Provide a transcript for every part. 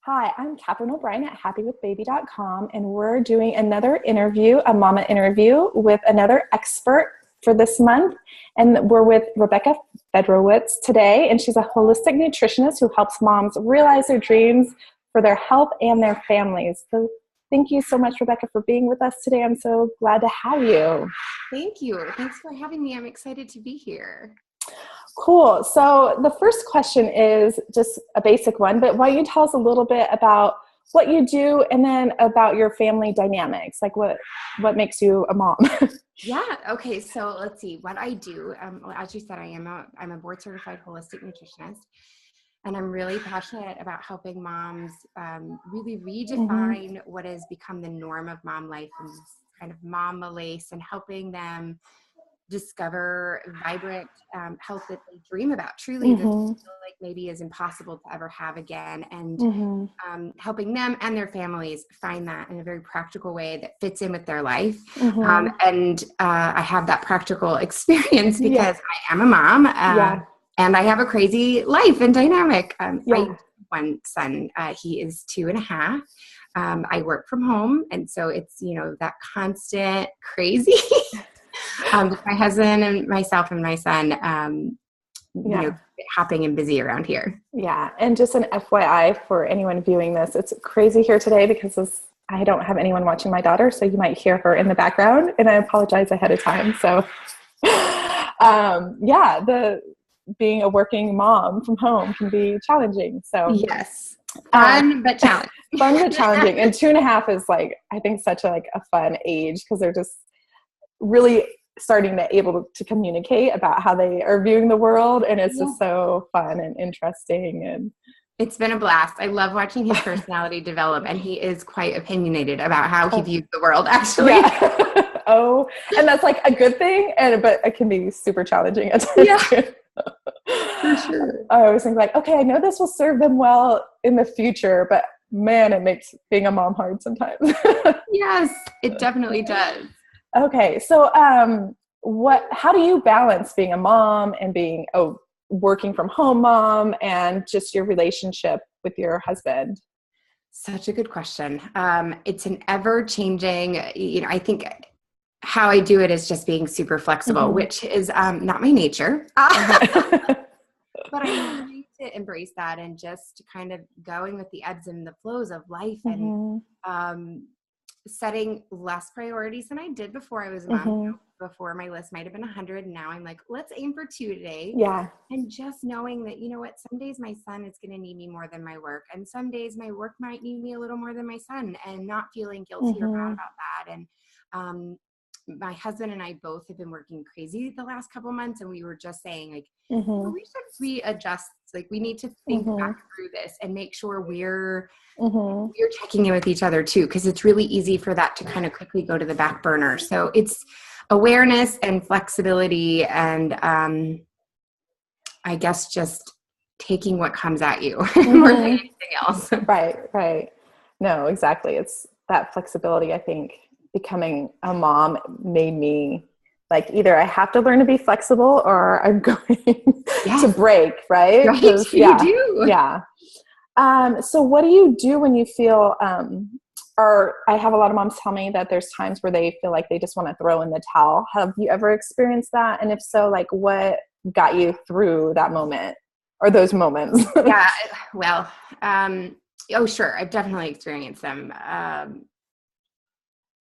Hi, I'm Catherine O'Brien at happywithbaby.com, and we're doing another interview, a Momma interview with another expert for this month. And we're with Rebekah Fedrowitz today, and she's a holistic nutritionist who helps moms realize their dreams for their health and their families. So thank you so much, Rebekah, for being with us today. I'm so glad to have you. Thank you. Thanks for having me. I'm excited to be here. Cool. So the first question is just a basic one, but why don't you tell us a little bit about what you do and then about your family dynamics, like what makes you a mom? Yeah. Okay. So let's see what I do. As you said, I'm a board certified holistic nutritionist, and I'm really passionate about helping moms really redefine what has become the norm of mom life and this kind of mom malaise, and helping them discover vibrant health that they dream about, truly that they feel like maybe is impossible to ever have again, and helping them and their families find that in a very practical way that fits in with their life. And I have that practical experience because I am a mom and I have a crazy life and dynamic. I have one son, he is 2.5. I work from home, and so it's, that constant crazy with my husband and myself and my son, hopping and busy around here. Yeah. And just an FYI for anyone viewing this, it's crazy here today because I don't have anyone watching my daughter, so you might hear her in the background, and I apologize ahead of time. So being a working mom from home can be challenging. So yes, fun but challenging. Fun but challenging. And 2.5 is I think such a fun age, because they're just really starting to able to communicate about how they are viewing the world, and it's just so fun and interesting, and it's been a blast. I love watching his personality develop, and he is quite opinionated about how he views the world, actually. And that's a good thing, but it can be super challenging at times. For sure. I always think okay, I know this will serve them well in the future, but man, it makes being a mom hard sometimes. Yes, it definitely does. Okay. So, how do you balance being a mom and being a working from home mom, and just your relationship with your husband? Such a good question. It's an ever changing, I think how I do it is just being super flexible, which is not my nature, but I'm learning to embrace that and just kind of going with the ebbs and the flows of life, and setting less priorities than I did before I was a mom. Before, my list might have been 100, and now I'm let's aim for 2 today. Yeah. And just knowing that, some days my son is going to need me more than my work, and some days my work might need me a little more than my son, and not feeling guilty or bad about that. And my husband and I both have been working crazy the last couple months, and we were just saying we should readjust. We need to think back through this and make sure we're checking in with each other too, because it's really easy for that to kind of quickly go to the back burner. So it's awareness and flexibility, and I guess just taking what comes at you more than anything else. Right. No, exactly. It's that flexibility. I think becoming a mom made me either I have to learn to be flexible or I'm going to break, right? Right, you do. Yeah. So what do you do when you feel, or I have a lot of moms tell me that there's times where they feel like they just want to throw in the towel. Have you ever experienced that? And if so, what got you through that moment or those moments? Yeah, well, sure. I've definitely experienced them.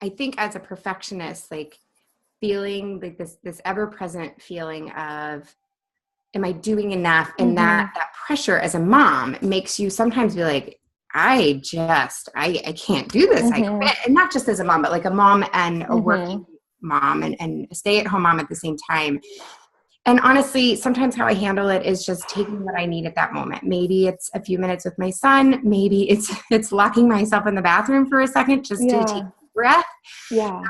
I think as a perfectionist, feeling this ever-present feeling of, am I doing enough? And that pressure as a mom makes you sometimes be I can't do this. I quit. And not just as a mom, but a mom and a working mom and a stay-at-home mom at the same time. And honestly, sometimes how I handle it is just taking what I need at that moment. Maybe it's a few minutes with my son. Maybe it's locking myself in the bathroom for a second just to take a breath. Yeah.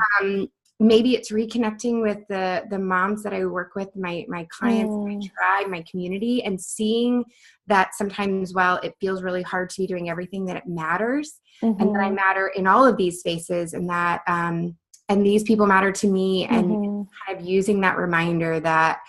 Maybe it's reconnecting with the moms that I work with, my clients, my tribe, my community, and seeing that sometimes while it feels really hard to be doing everything, that it matters, and that I matter in all of these spaces, and that and these people matter to me, and kind of using that reminder that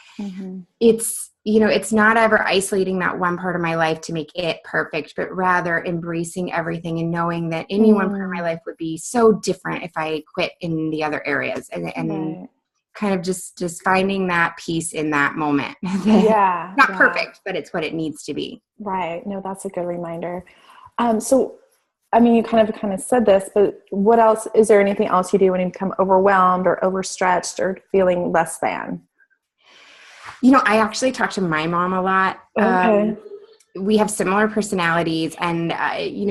it's it's not ever isolating that one part of my life to make it perfect, but rather embracing everything and knowing that any one part of my life would be so different if I quit in the other areas, and Right. kind of just finding that peace in that moment. Yeah. Not Yeah. perfect, but it's what it needs to be. Right. No, that's a good reminder. So, I mean, you kind of said this, but what else, is there anything else you do when you become overwhelmed or overstretched or feeling less than? I actually talk to my mom a lot. Okay. We have similar personalities, and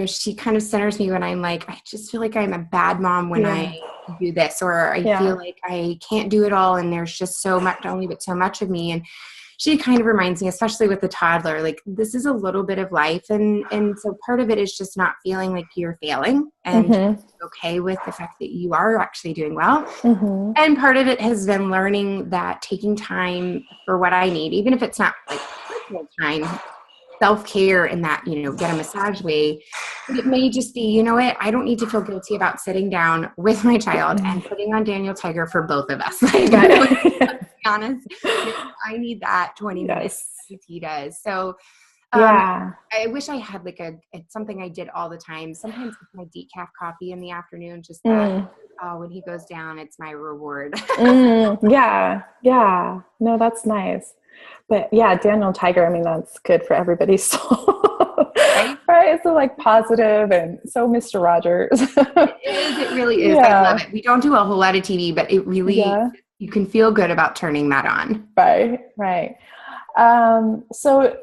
she kind of centers me when I'm like, I just feel like I'm a bad mom when I do this, or I feel like I can't do it all, and there's just so much, not only but so much of me. And she kind of reminds me, especially with the toddler, like this is a little bit of life, and so part of it is just not feeling like you're failing, and just okay with the fact that you are actually doing well. And part of it has been learning that taking time for what I need, even if it's not like personal time, self-care in that, get a massage way, but it may just be, you know what, I don't need to feel guilty about sitting down with my child and putting on Daniel Tiger for both of us. Like, really, to be honest, I need that 20 minutes as he does. So I wish I had like it's something I did all the time. Sometimes with my decaf coffee in the afternoon, just that, when he goes down, it's my reward. Yeah. No, that's nice. But yeah, Daniel Tiger, I mean, that's good for everybody's soul. Right? So like positive and so Mr. Rogers. It really is. I love it. We don't do a whole lot of TV, but it really, you can feel good about turning that on. Right. So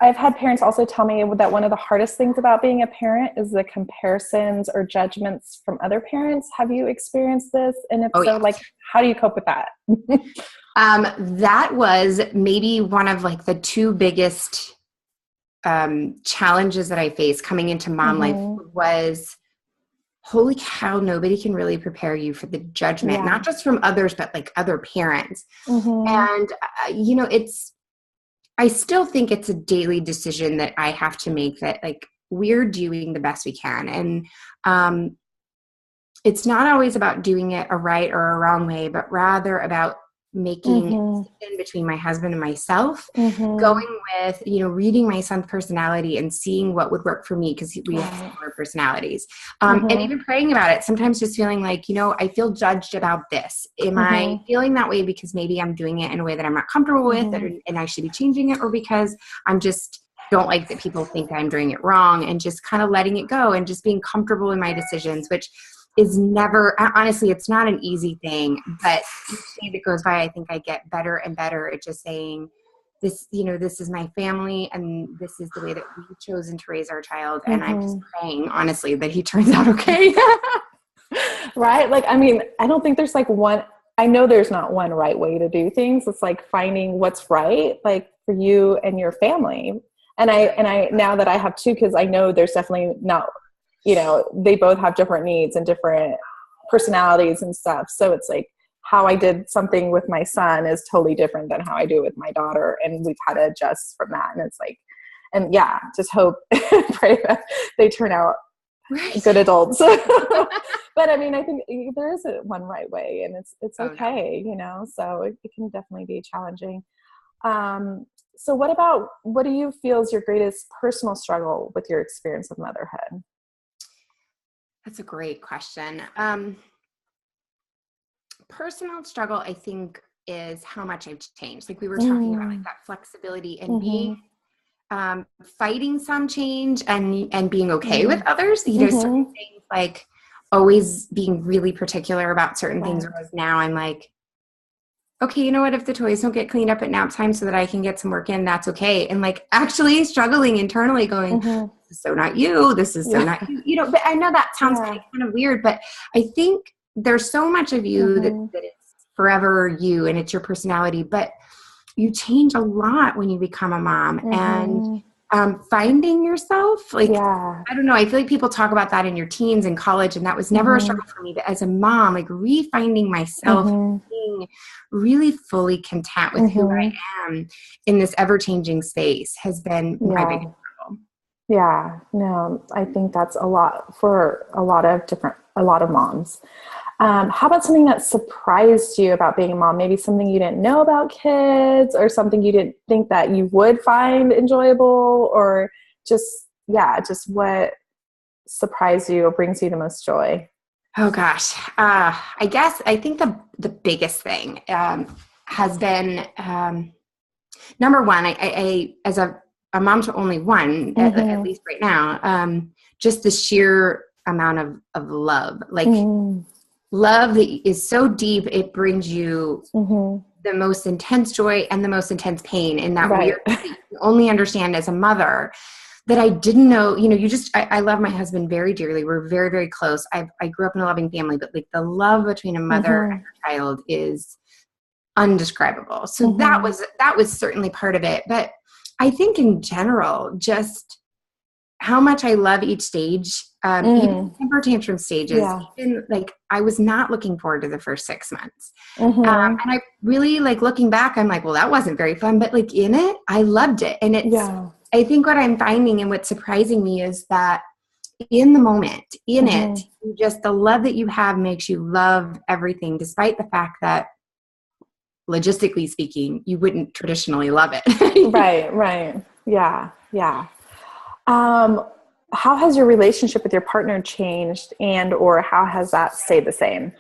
I've had parents also tell me that one of the hardest things about being a parent is the comparisons or judgments from other parents. Have you experienced this? And if so, like, how do you cope with that? That was maybe one of like the two biggest challenges that I faced coming into mom life was, holy cow, nobody can really prepare you for the judgment, not just from others, but like other parents. And, I still think it's a daily decision that I have to make, that like we're doing the best we can. And it's not always about doing it a right or a wrong way, but rather about making a decision between my husband and myself, going with, reading my son's personality and seeing what would work for me, because we have similar personalities, and even praying about it. Sometimes just feeling like, I feel judged about this. Am I feeling that way because maybe I'm doing it in a way that I'm not comfortable with, and I should be changing it, or because I'm just don't like that people think I'm doing it wrong, and just kind of letting it go and just being comfortable in my decisions, which is never, honestly, it's not an easy thing, but each day that goes by, I think I get better and better at just saying this, this is my family, and this is the way that we've chosen to raise our child. And I'm just praying, honestly, that he turns out okay. Right. Like, I mean, I don't think there's like I know there's not one right way to do things. It's like finding what's right, like for you and your family. And I, now that I have two kids, I know there's definitely not, they both have different needs and different personalities and stuff. So it's like how I did something with my son is totally different than how I do it with my daughter. And we've had to adjust from that. And it's like, and just hope, pray that they turn out good adults. But I mean, I think there isn't one right way, and it's okay, so it can definitely be challenging. So what do you feel is your greatest personal struggle with your experience of motherhood? That's a great question. Personal struggle, I think, is how much I've changed. Like we were talking about, like that flexibility and being, fighting some change and being okay with others. Certain things, like always being really particular about certain things. Whereas now I'm like, okay, you know what? If the toys don't get cleaned up at nap time so that I can get some work in, that's okay. And like actually struggling internally, going, this is so not you. This is so not you. But I know that sounds kind of weird, but I think there's so much of you that it's forever you, and it's your personality. But you change a lot when you become a mom, and finding yourself, like, I don't know, I feel like people talk about that in your teens and college, and that was never a struggle for me. But as a mom, like refinding myself, being really fully content with who I am in this ever-changing space has been my biggest struggle. Yeah, no, I think that's a lot for a lot of moms. How about something that surprised you about being a mom? Maybe something you didn't know about kids, or something you didn't think that you would find enjoyable, or just what surprised you or brings you the most joy? Oh gosh. I think the biggest thing has been number one, I as a mom to only one, at least right now, just the sheer amount of love, like love that is so deep, it brings you the most intense joy and the most intense pain in that weird that you can only understand as a mother, that I didn't know. I love my husband very dearly. We're very, very close. I grew up in a loving family, but like the love between a mother and her child is undescribable. So that was certainly part of it. But I think in general, just how much I love each stage, even temper tantrum stages, even like I was not looking forward to the first 6 months. And I really like looking back, I'm like, well, that wasn't very fun, but like in it, I loved it. And I think what I'm finding and what's surprising me is that in the moment, it, just the love that you have makes you love everything, despite the fact that logistically speaking, you wouldn't traditionally love it. Right. Yeah. How has your relationship with your partner changed, and or how has that stayed the same?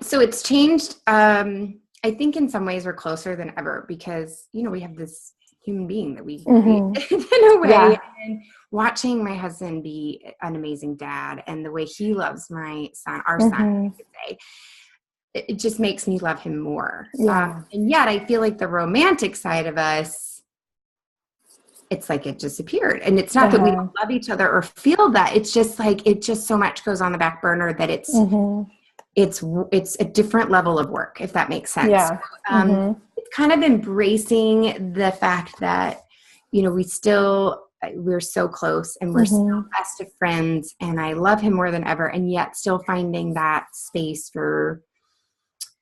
So it's changed. I think in some ways we're closer than ever because, we have this human being that we create in a way. Yeah. And watching my husband be an amazing dad and the way he loves my son, our son, I could say, it just makes me love him more. Yeah. And yet I feel like the romantic side of us, it's like it disappeared. And it's not that we don't love each other or feel that. It's just like, so much goes on the back burner that it's a different level of work, if that makes sense. Yeah. So, it's kind of embracing the fact that, we're so close and we're still best of friends and I love him more than ever. And yet still finding that space for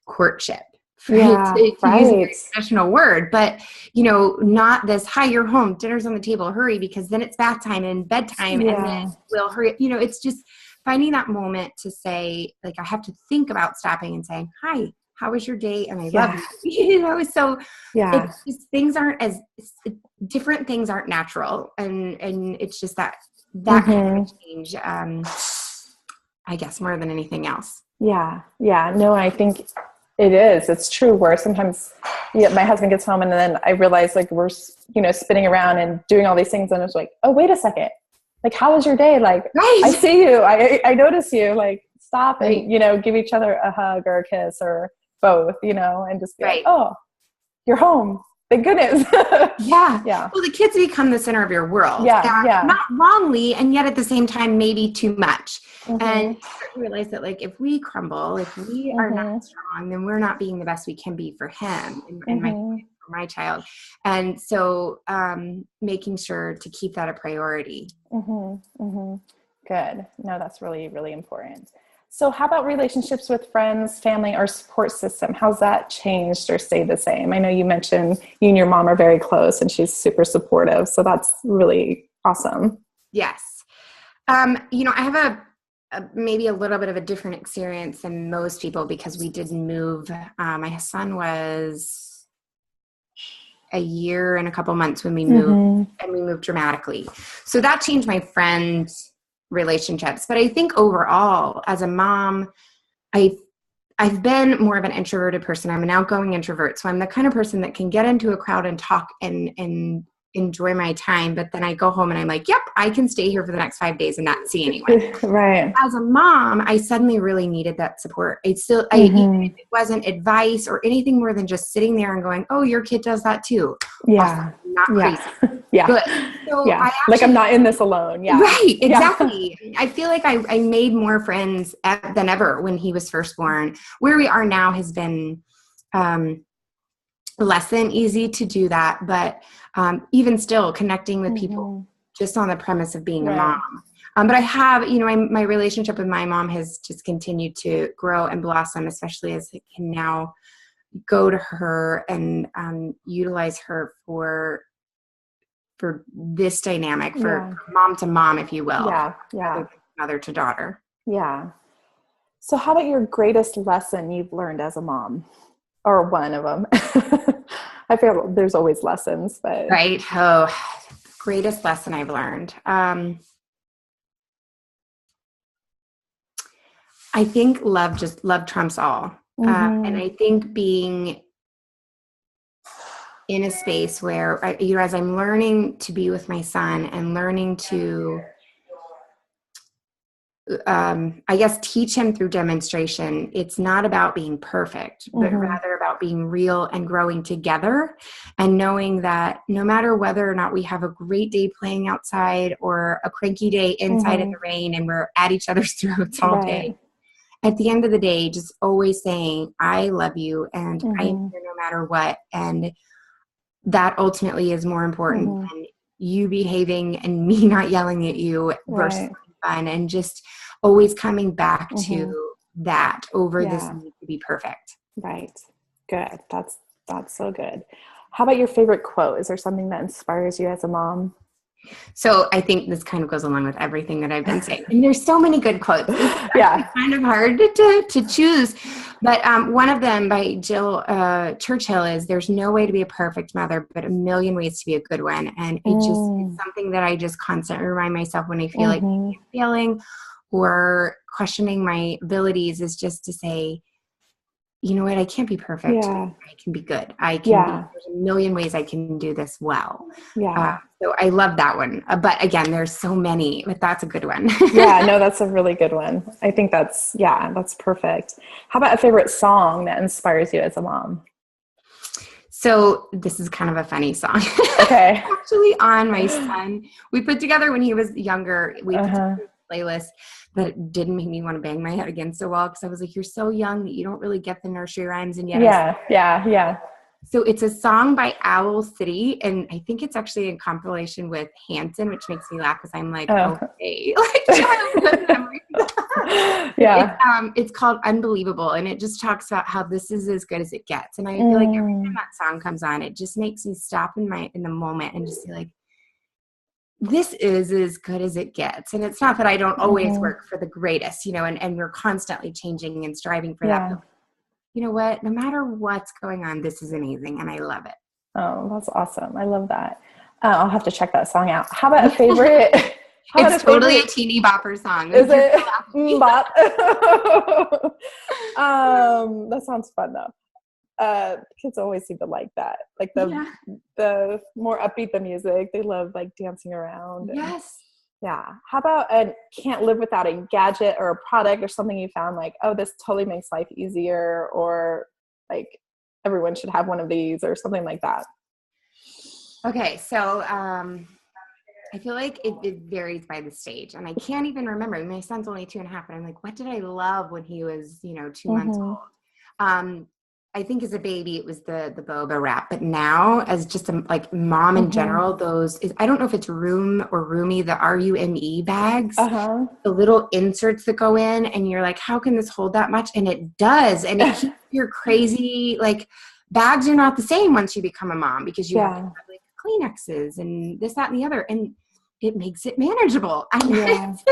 courtship, to use a traditional word, but not this, hi, you're home, dinner's on the table, hurry, because then it's bath time and bedtime and then we'll hurry. It's just finding that moment to say, like, I have to think about stopping and saying, hi, how was your day? And I love you. So it's just, different things aren't natural. And it's just that kind of change, I guess, more than anything else. Yeah. No, I think it is. It's true where sometimes my husband gets home and then I realize like we're, spinning around and doing all these things. And it's like, oh, wait a second. Like, how was your day? Like, I see you. I notice you. Like, stop and, give each other a hug or a kiss or both, and just be like, oh, you're home. Thank goodness. Yeah. Well, the kids become the center of your world. Yeah. Not wrongly, and yet at the same time, maybe too much. And you realize that, like, if we crumble, if we are not strong, then we're not being the best we can be for him and my child. And so making sure to keep that a priority. Good. No, that's really, really important. So how about relationships with friends, family, or support system? How's that changed or stayed the same? I know you mentioned you and your mom are very close and she's super supportive. So that's really awesome. Yes. I have maybe a little bit of a different experience than most people because we did move. My son was a year and a couple months when we moved, and we moved dramatically. So that changed my friends' relationships. But I think overall, as a mom, I've been more of an introverted person. I'm an outgoing introvert. So I'm the kind of person that can get into a crowd and talk and enjoy my time. But then I go home and I'm like, yep, I can stay here for the next 5 days and not see anyone. Right. As a mom, I suddenly really needed that support. Even if it wasn't advice or anything more than just sitting there and going, oh, your kid does that too. Yeah. Awesome. Not crazy. Yeah. Good. So like I'm not in this alone. Yeah. Right. Exactly. Yeah. I feel like I made more friends than ever when he was first born. Where we are now has been less than easy to do that. But even still connecting with people just on the premise of being a mom. But I have, my relationship with my mom has just continued to grow and blossom, especially as I can now go to her and utilize her for this dynamic, for mom to mom, if you will. Yeah. Mother to daughter. Yeah. So how about your greatest lesson you've learned as a mom, or one of them? I feel there's always lessons, but. Right. Oh, greatest lesson I've learned. I think love trumps all. And I think being in a space where, as I'm learning to be with my son and learning to, I guess, teach him through demonstration, it's not about being perfect, but rather about being real and growing together, and knowing that no matter whether or not we have a great day playing outside or a cranky day inside in the rain and we're at each other's throats all day, at the end of the day, just always saying, I love you and I am here no matter what. And that ultimately is more important than you behaving and me not yelling at you versus fun, and just always coming back to that over this need to be perfect. Right. Good. That's so good. How about your favorite quote? Is there something that inspires you as a mom? So I think this kind of goes along with everything that I've been saying. And there's so many good quotes. It's kind of hard to choose. But one of them by Jill Churchill is, there's no way to be a perfect mother, but a million ways to be a good one. And it's something that I just constantly remind myself when I feel like I'm failing or questioning my abilities, is just to say, you know what, I can't be perfect. I can be good. I can there's a million ways I can do this well. So I love that one. But again, there's so many, but that's a good one. No, that's a really good one. I think that's perfect. How about a favorite song that inspires you as a mom? So this is kind of a funny song. Okay. Actually on my son, we put together when he was younger, we put together a playlist that didn't make me want to bang my head against the wall, because I was like, you're so young that you don't really get the nursery rhymes. And yet So it's a song by Owl City, and I think it's actually in compilation with Hanson, which makes me laugh because I'm like, okay, like childhood memories. It's called Unbelievable, and it just talks about how this is as good as it gets. And I feel like every time that song comes on, it just makes me stop in the moment and just be like, this is as good as it gets. And it's not that I don't always work for the greatest, and we're constantly changing and striving for that. But you know what? No matter what's going on, this is amazing, and I love it. Oh, that's awesome. I love that. I'll have to check that song out. How about a favorite? It's totally a teeny bopper song. Is it? Bop. That sounds fun though. Kids always seem to like that. Like the more upbeat the music, they love like dancing around. Yes. How about a can't live without a gadget or a product or something you found like, oh, this totally makes life easier, or like everyone should have one of these, or something like that? Okay. So, I feel like it varies by the stage, and I can't even remember. My son's only 2.5, and I'm like, what did I love when he was, 2 months old? I think as a baby, it was the boba wrap, but now as just a mom in general, I don't know if it's Room or Roomy, the RUME bags, the little inserts that go in, and you're like, how can this hold that much? And it does. And it keeps your crazy, bags are not the same once you become a mom, because you have to have Kleenexes and this, that, and the other. And it makes it manageable. So as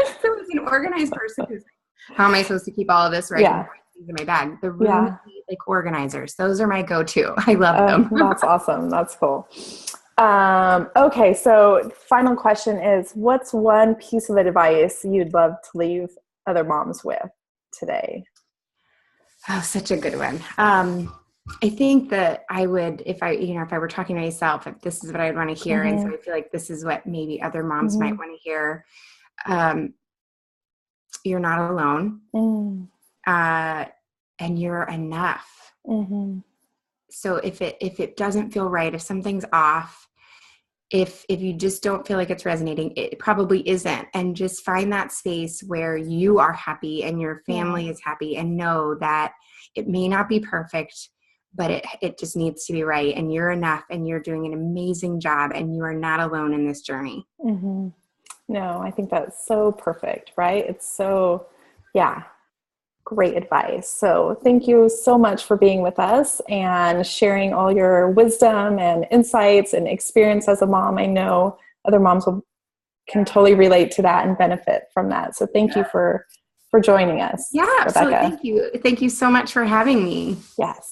an organized person who's like, how am I supposed to keep all of this right? In my bag, the room organizers, those are my go-to. I love them. That's awesome. That's cool. Okay, so final question is, what's one piece of advice you'd love to leave other moms with today? Oh, such a good one. I think that I would, if I were talking to myself, if this is what I'd want to hear, and so I feel like this is what maybe other moms might want to hear. You're not alone. And you're enough. So if it doesn't feel right, if something's off, if you just don't feel like it's resonating, it probably isn't. And just find that space where you are happy and your family is happy, and know that it may not be perfect, but it just needs to be right. And you're enough, and you're doing an amazing job, and you are not alone in this journey. No, I think that's so perfect, right? It's so, great advice. So thank you so much for being with us and sharing all your wisdom and insights and experience as a mom. I know other moms can totally relate to that and benefit from that. So thank you for for joining us, Yeah, Rebekah. absolutely. Thank you. Thank you so much for having me. Yes.